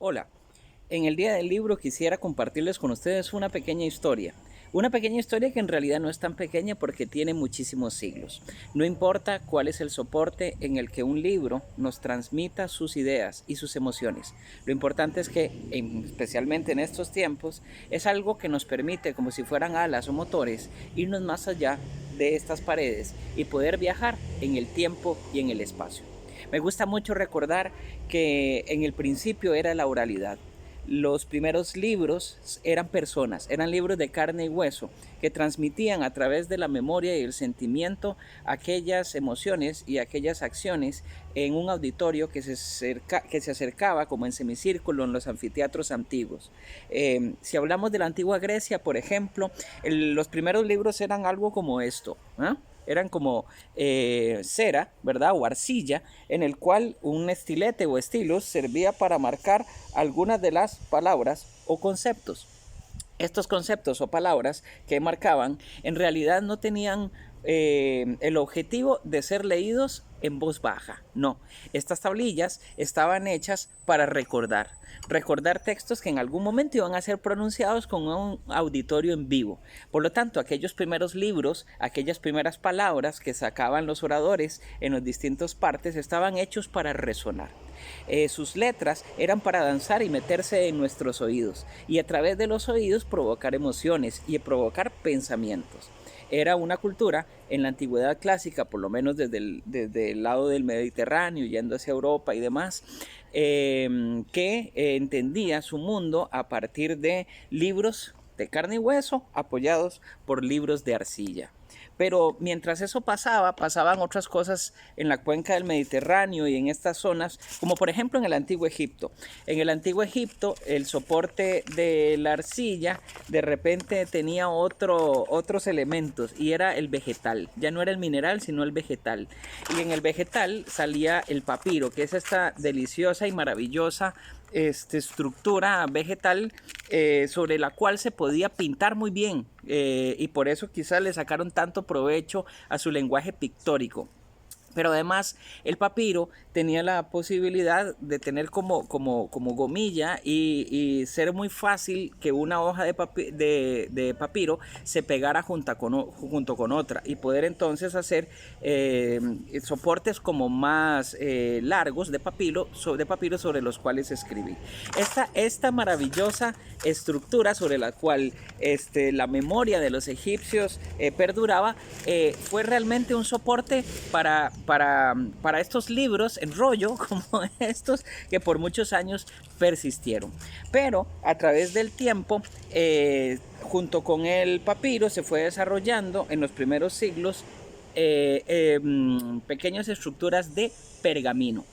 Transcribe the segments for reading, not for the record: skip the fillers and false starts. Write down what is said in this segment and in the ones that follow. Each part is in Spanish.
Hola, en el Día del Libro quisiera compartirles con ustedes una pequeña historia. Una pequeña historia que en realidad no es tan pequeña porque tiene muchísimos siglos. No importa cuál es el soporte en el que un libro nos transmita sus ideas y sus emociones. Lo importante es que, especialmente en estos tiempos, es algo que nos permite, como si fueran alas o motores, irnos más allá de estas paredes y poder viajar en el tiempo y en el espacio. Me gusta mucho recordar que en el principio era la oralidad. Los primeros libros eran personas, eran libros de carne y hueso que transmitían a través de la memoria y el sentimiento aquellas emociones y aquellas acciones en un auditorio que se acercaba como en semicírculo en los anfiteatros antiguos. Si hablamos de la antigua Grecia, por ejemplo, los primeros libros eran algo como esto, ¿eh? Eran como cera, ¿verdad? O arcilla, en el cual un estilete o estilos servía para marcar algunas de las palabras o conceptos. Estos conceptos o palabras que marcaban en realidad no tenían el objetivo de ser leídos en voz baja. No, estas tablillas estaban hechas para recordar textos que en algún momento iban a ser pronunciados con un auditorio en vivo. Por lo tanto, aquellos primeros libros, aquellas primeras palabras que sacaban los oradores en las distintas partes estaban hechos para resonar. Sus letras eran para danzar y meterse en nuestros oídos y a través de los oídos provocar emociones y provocar pensamientos. Era una cultura en la antigüedad clásica, por lo menos desde el lado del Mediterráneo, yendo hacia Europa y demás, que entendía su mundo a partir de libros de carne y hueso apoyados por libros de arcilla. Pero mientras eso pasaba, pasaban otras cosas en la cuenca del Mediterráneo y en estas zonas, como por ejemplo en el Antiguo Egipto. En el Antiguo Egipto, el soporte de la arcilla de repente tenía otros elementos y era el vegetal. Ya no era el mineral, sino el vegetal. Y en el vegetal salía el papiro, que es esta deliciosa y maravillosa estructura vegetal sobre la cual se podía pintar muy bien y por eso quizás le sacaron tanto provecho a su lenguaje pictórico. Pero además el papiro tenía la posibilidad de tener como gomilla y ser muy fácil que una hoja de papiro se pegara junto con otra y poder entonces hacer soportes como más largos de papiro sobre los cuales escribir. Esta maravillosa estructura sobre la cual la memoria de los egipcios perduraba fue realmente un soporte para estos libros en rollo como estos que por muchos años persistieron. Pero a través del tiempo, junto con el papiro, se fue desarrollando en los primeros siglos pequeñas estructuras de pergamino.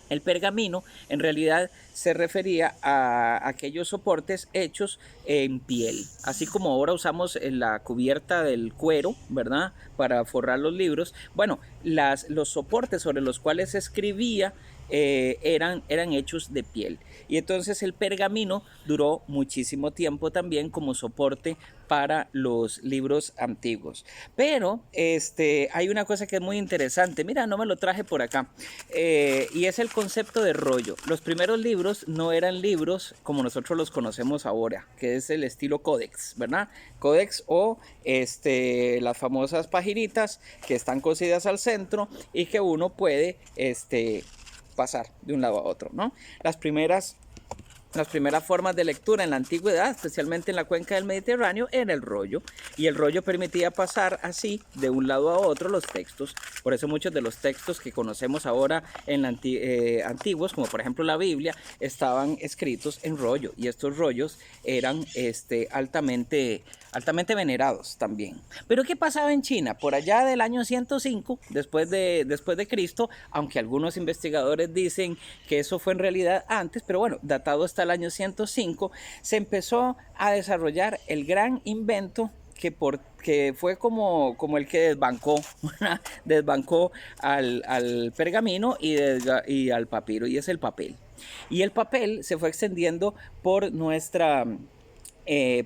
El pergamino en realidad se refería a aquellos soportes hechos en piel, así como ahora usamos la cubierta del cuero, ¿verdad? Para forrar los libros. Bueno, los soportes sobre los cuales se escribía eran hechos de piel. Y entonces el pergamino duró muchísimo tiempo también como soporte para los libros antiguos. Pero hay una cosa que es muy interesante. Mira, no me lo traje por acá. Y es el concepto de rollo. Los primeros libros no eran libros como nosotros los conocemos ahora, que es el estilo códex, ¿verdad? Códex o las famosas paginitas que están cosidas al centro y que uno puede pasar de un lado a otro, ¿no? Las primeras formas de lectura en la antigüedad, especialmente en la cuenca del Mediterráneo, era el rollo. Y el rollo permitía pasar así de un lado a otro los textos. Por eso muchos de los textos que conocemos ahora en antiguos, como por ejemplo la Biblia, estaban escritos en rollo. Y estos rollos eran altamente venerados también. Pero ¿qué pasaba en China? Por allá del año 105, después de Cristo, aunque algunos investigadores dicen que eso fue en realidad antes, pero bueno, datado hasta el año 105, se empezó a desarrollar el gran invento que fue como el que desbancó al pergamino y al papiro, y es el papel. Y el papel se fue extendiendo por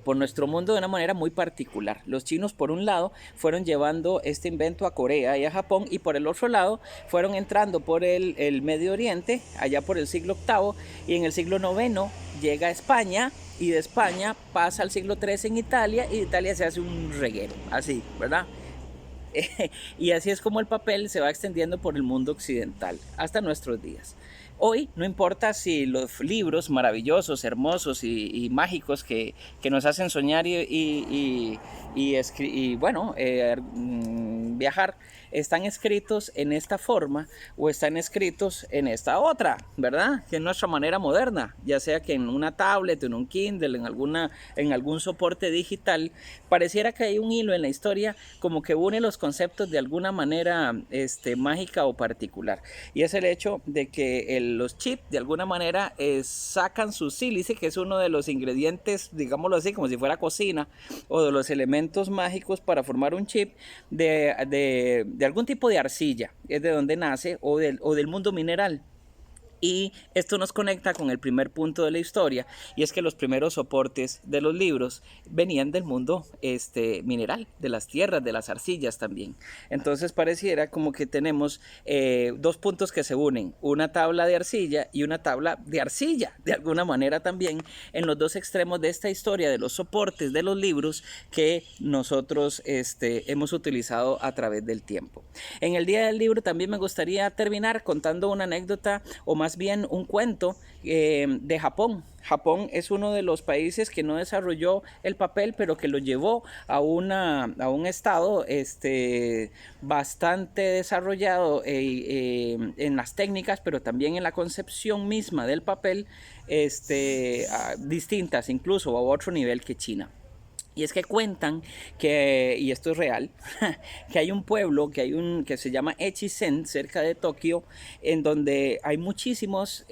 por nuestro mundo de una manera muy particular. Los chinos, por un lado, fueron llevando este invento a Corea y a Japón, y por el otro lado fueron entrando por el Medio Oriente, allá por el siglo VIII, y en el siglo IX llega a España, y de España pasa al siglo XIII en Italia, y de Italia se hace un reguero, así, ¿verdad? Y así es como el papel se va extendiendo por el mundo occidental hasta nuestros días. Hoy no importa si los libros maravillosos, hermosos y mágicos que nos hacen soñar y bueno, viajar, están escritos en esta forma o están escritos en esta otra, ¿verdad? Que es nuestra manera moderna, ya sea que en una tablet, en un Kindle, en algún soporte digital. Pareciera que hay un hilo en la historia como que une los conceptos de alguna manera mágica o particular, y es el hecho de que los chips de alguna manera sacan su sílice, que es uno de los ingredientes, digámoslo así, como si fuera cocina, o de los elementos mágicos para formar un chip de algún tipo de arcilla, es de donde nace, o del mundo mineral. Y esto nos conecta con el primer punto de la historia, y es que los primeros soportes de los libros venían del mundo mineral, de las tierras, de las arcillas también. Entonces pareciera como que tenemos dos puntos que se unen, una tabla de arcilla y una tabla de arcilla, de alguna manera también, en los dos extremos de esta historia de los soportes de los libros que nosotros hemos utilizado a través del tiempo. En el Día del Libro también me gustaría terminar contando una anécdota, o más bien un cuento de Japón. Japón es uno de los países que no desarrolló el papel, pero que lo llevó a un estado bastante desarrollado en las técnicas, pero también en la concepción misma del papel, distintas incluso a otro nivel que China. Y es que cuentan que, y esto es real, que hay un pueblo que se llama Echizen, cerca de Tokio, en donde hay muchísimos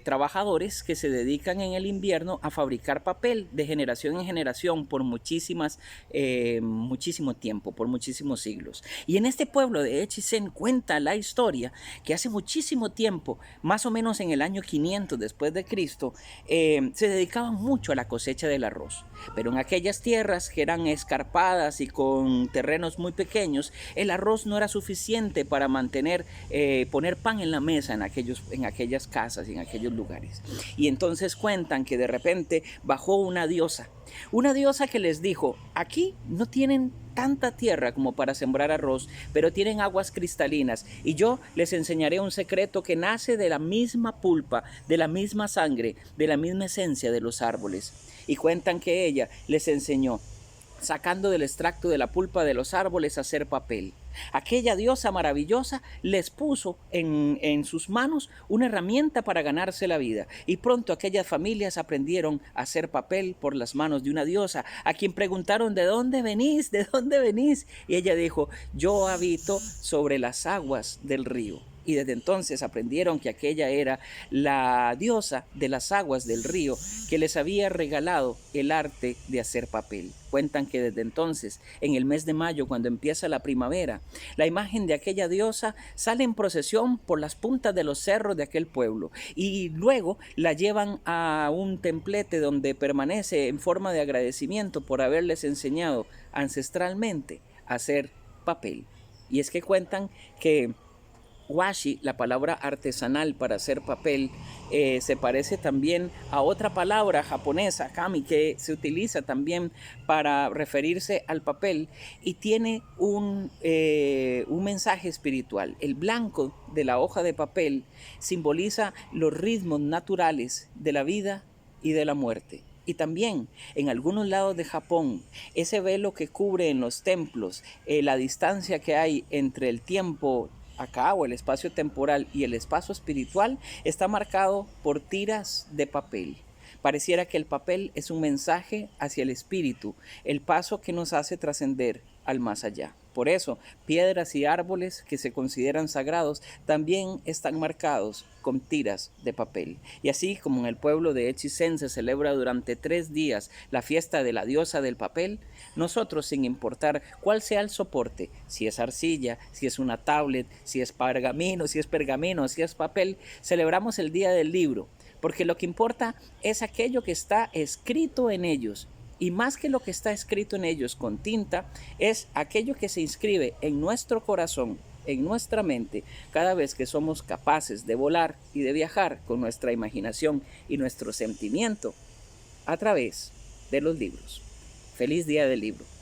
trabajadores que se dedican en el invierno a fabricar papel de generación en generación por muchísimo tiempo, por muchísimos siglos. Y en este pueblo de Echizen cuenta la historia que hace muchísimo tiempo, más o menos en el año 500 después de Cristo, se dedicaban mucho a la cosecha del arroz. Pero en aquellas tierras que eran escarpadas y con terrenos muy pequeños, el arroz no era suficiente para poner pan en la mesa en aquellas casas y en aquellos lugares. Y entonces cuentan que de repente bajó una diosa que les dijo: aquí no tienen tanta tierra como para sembrar arroz, pero tienen aguas cristalinas, y yo les enseñaré un secreto que nace de la misma pulpa, de la misma sangre, de la misma esencia de los árboles. Y cuentan que ella les enseñó, sacando del extracto de la pulpa de los árboles, a hacer papel. Aquella diosa maravillosa les puso en sus manos una herramienta para ganarse la vida, y pronto aquellas familias aprendieron a hacer papel por las manos de una diosa, a quien preguntaron: ¿de dónde venís? ¿De dónde venís? Y ella dijo: yo habito sobre las aguas del río. Y desde entonces aprendieron que aquella era la diosa de las aguas del río, que les había regalado el arte de hacer papel. Cuentan que desde entonces, en el mes de mayo, cuando empieza la primavera, la imagen de aquella diosa sale en procesión por las puntas de los cerros de aquel pueblo, y luego la llevan a un templete donde permanece en forma de agradecimiento por haberles enseñado ancestralmente a hacer papel. Y es que cuentan que washi, la palabra artesanal para hacer papel, se parece también a otra palabra japonesa, kami, que se utiliza también para referirse al papel, y tiene un mensaje espiritual. El blanco de la hoja de papel simboliza los ritmos naturales de la vida y de la muerte. Y también en algunos lados de Japón, ese velo que cubre en los templos, la distancia que hay entre el tiempo acá, o el espacio temporal, y el espacio espiritual, está marcado por tiras de papel. Pareciera que el papel es un mensaje hacia el espíritu, el paso que nos hace trascender al más allá. Por eso, piedras y árboles que se consideran sagrados también están marcados con tiras de papel. Y así como en el pueblo de Echizen se celebra durante 3 días la fiesta de la diosa del papel, nosotros, sin importar cuál sea el soporte, si es arcilla, si es una tablet, si es pergamino, si es papel, celebramos el Día del Libro, porque lo que importa es aquello que está escrito en ellos, Y más que lo que está escrito en ellos con tinta, es aquello que se inscribe en nuestro corazón, en nuestra mente, cada vez que somos capaces de volar y de viajar con nuestra imaginación y nuestro sentimiento a través de los libros. Feliz día del libro.